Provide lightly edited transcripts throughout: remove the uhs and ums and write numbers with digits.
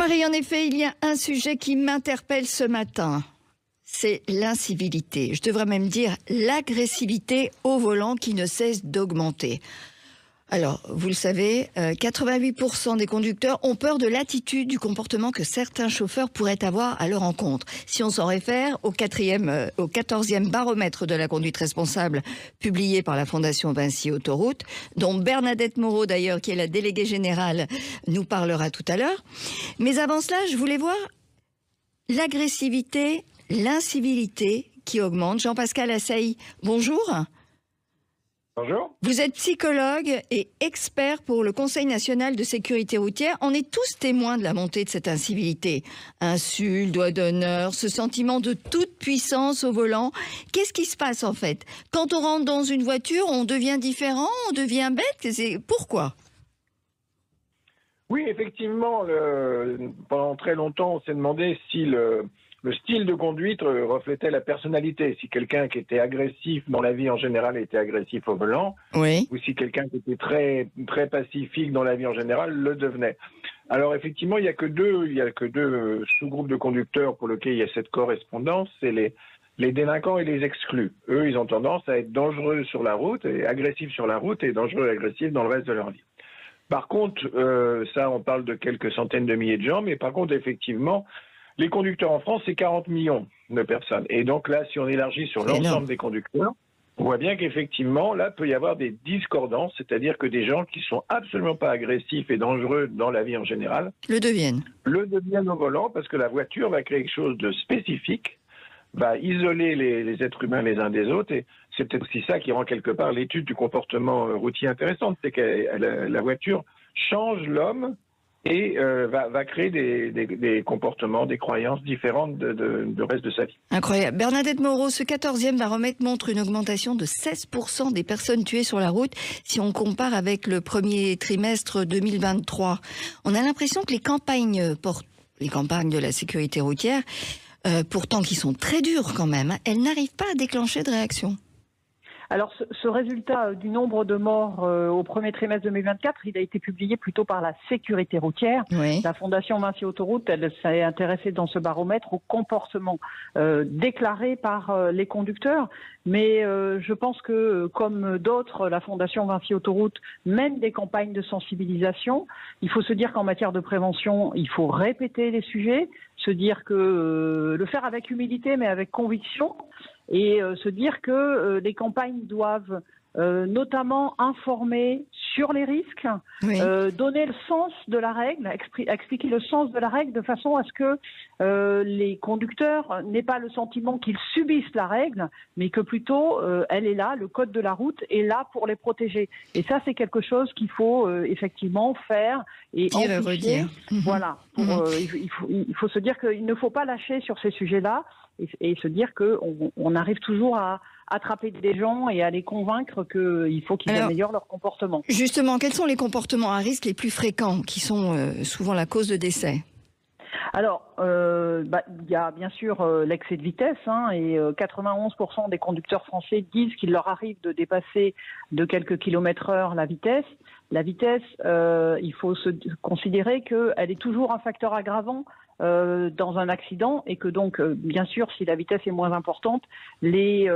Jean-Marie, en effet, il y a un sujet qui m'interpelle ce matin. C'est l'incivilité. Je devrais même dire l'agressivité au volant qui ne cesse d'augmenter. Alors, vous le savez, 88% des conducteurs ont peur de l'attitude, du comportement que certains chauffeurs pourraient avoir à leur encontre. Si on s'en réfère au 14e baromètre de la conduite responsable publié par la Fondation Vinci Autoroute, dont Bernadette Moreau d'ailleurs, qui est la déléguée générale, nous parlera tout à l'heure. Mais avant cela, je voulais voir l'agressivité, l'incivilité qui augmente. Jean-Pascal Assaï, bonjour. Bonjour. Vous êtes psychologue et expert pour le Conseil national de sécurité routière. On est tous témoins de la montée de cette incivilité. Insultes, doigts d'honneur, ce sentiment de toute puissance au volant. Qu'est-ce qui se passe en fait? Quand on rentre dans une voiture, on devient différent, on devient bête. Pourquoi? Oui, effectivement, pendant très longtemps, on s'est demandé si le style de conduite reflétait la personnalité. Si quelqu'un qui était agressif dans la vie en général était agressif au volant, oui, ou si quelqu'un qui était très, très pacifique dans la vie en général le devenait. Alors effectivement, il n'y a que deux sous-groupes de conducteurs pour lesquels il y a cette correspondance, c'est les délinquants et les exclus. Eux, ils ont tendance à être dangereux sur la route, et agressifs sur la route, et dangereux et agressifs dans le reste de leur vie. Par contre, ça, on parle de quelques centaines de milliers de gens, mais par contre, effectivement, les conducteurs en France, c'est 40 millions de personnes. Et donc là, si on élargit sur l'ensemble des conducteurs, on voit bien qu'effectivement, là, peut y avoir des discordances, c'est-à-dire que des gens qui sont absolument pas agressifs et dangereux dans la vie en général le deviennent au volant, parce que la voiture va créer quelque chose de spécifique, va isoler les êtres humains les uns des autres, et c'est peut-être aussi ça qui rend quelque part l'étude du comportement routier intéressante, c'est que la voiture change l'homme et va créer des comportements, des croyances différentes du reste de sa vie. Incroyable. Bernadette Moreau, ce 14e baromètre montre une augmentation de 16% des personnes tuées sur la route si on compare avec le premier trimestre 2023. On a l'impression que les campagnes de la sécurité routière, pourtant qui sont très dures quand même, elles n'arrivent pas à déclencher de réaction. Alors, ce résultat du nombre de morts au premier trimestre 2024, il a été publié plutôt par la sécurité routière. Oui. La Fondation Vinci Autoroute, elle s'est intéressée dans ce baromètre au comportement déclaré par les conducteurs. Mais je pense que, comme d'autres, la Fondation Vinci Autoroute mène des campagnes de sensibilisation. Il faut se dire qu'en matière de prévention, il faut répéter les sujets, se dire que le faire avec humilité mais avec conviction, et se dire que les campagnes doivent notamment informer sur les risques, oui, donner le sens de la règle, expliquer le sens de la règle de façon à ce que les conducteurs n'aient pas le sentiment qu'ils subissent la règle, mais que plutôt elle est là, le code de la route est là pour les protéger. Et ça, c'est quelque chose qu'il faut effectivement faire et dire et redire. Voilà. Il faut se dire qu'il ne faut pas lâcher sur ces sujets-là et se dire qu'on arrive toujours à attraper des gens et à les convaincre qu'il faut qu'ils améliorent leur comportement. Justement, quels sont les comportements à risque les plus fréquents qui sont souvent la cause de décès? Alors, il y a bien sûr l'excès de vitesse, et 91% des conducteurs français disent qu'il leur arrive de dépasser de quelques kilomètres heure la vitesse. La vitesse, il faut se considérer qu'elle est toujours un facteur aggravant dans un accident et que donc, bien sûr, si la vitesse est moins importante, les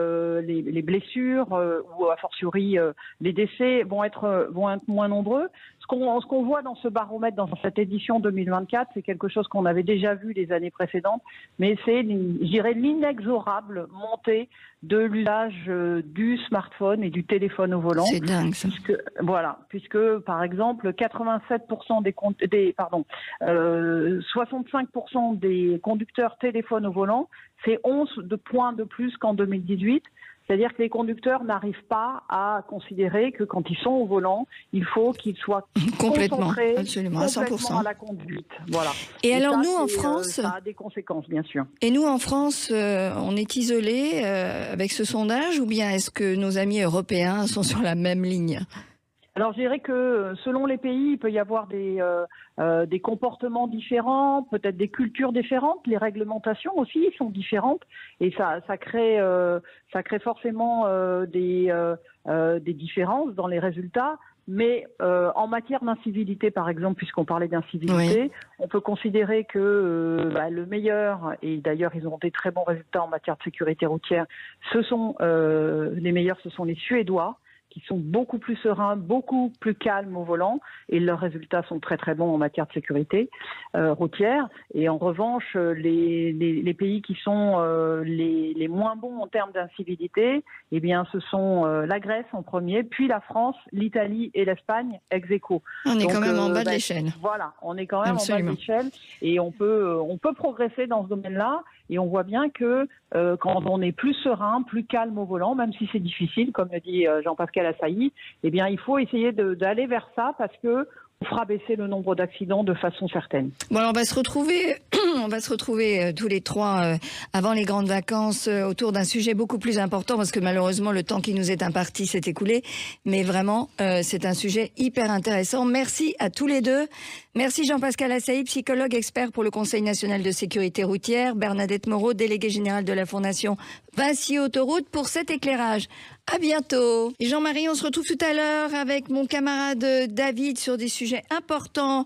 blessures ou a fortiori les décès vont être moins nombreux. Ce qu'on voit dans ce baromètre, dans cette édition 2024, c'est quelque chose qu'on avait déjà vu les années précédentes, mais c'est, je dirais, l'inexorable montée de l'usage du smartphone et du téléphone au volant. C'est dingue, ça. Puisque par exemple, 65% 65% des conducteurs téléphone au volant, c'est 11 points de plus qu'en 2018. C'est-à-dire que les conducteurs n'arrivent pas à considérer que quand ils sont au volant, il faut qu'ils soient concentrés absolument, à 100%. à la conduite. Voilà. Et alors ça, nous en France, ça a des conséquences, bien sûr. Et nous en France, on est isolés avec ce sondage, ou bien est-ce que nos amis européens sont sur la même ligne? Alors je dirais que selon les pays, il peut y avoir des comportements différents, peut-être des cultures différentes, les réglementations aussi sont différentes et ça crée forcément des différences dans les résultats. Mais en matière d'incivilité, par exemple, puisqu'on parlait d'incivilité, on peut considérer que le meilleur, et d'ailleurs ils ont des très bons résultats en matière de sécurité routière, les meilleurs, ce sont les Suédois, qui sont beaucoup plus sereins, beaucoup plus calmes au volant, et leurs résultats sont très très bons en matière de sécurité routière. Et en revanche, les pays qui sont les moins bons en termes d'incivilité, eh bien, ce sont la Grèce en premier, puis la France, l'Italie et l'Espagne ex aequo. On est quand même en bas de l'échelle. Voilà, on est quand même Absolument. en bas de l'échelle, et on peut progresser dans ce domaine-là. Et on voit bien que quand on est plus serein, plus calme au volant, même si c'est difficile, comme le dit Jean-Pascal Assailly, eh bien, il faut essayer d'aller vers ça parce que on fera baisser le nombre d'accidents de façon certaine. Bon, alors on va se retrouver tous les trois avant les grandes vacances autour d'un sujet beaucoup plus important parce que malheureusement le temps qui nous est imparti s'est écoulé. Mais vraiment, c'est un sujet hyper intéressant. Merci à tous les deux. Merci Jean-Pascal Assailly, psychologue expert pour le Conseil national de sécurité routière, Bernadette Moreau, déléguée générale de la Fondation Vinci Autoroute pour cet éclairage. À bientôt. Et Jean-Marie, on se retrouve tout à l'heure avec mon camarade David sur des sujets importants.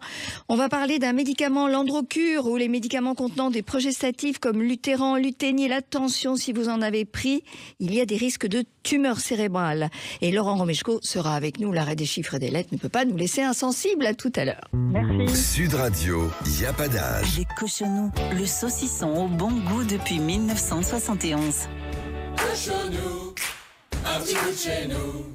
On va parler d'un médicament, l'Androcure, ou les médicaments contenant des progestatifs comme Luthéran, Luténil. Attention, si vous en avez pris, il y a des risques de tumeur cérébrale. Et Laurent Romeshko sera avec nous. L'arrêt des chiffres et des lettres ne peut pas nous laisser insensibles. À tout à l'heure. Merci. Sud Radio, y a pas d'âge. Avec Cochonou, le saucisson au bon goût depuis 1971. Cochonou, un petit bout de chez nous.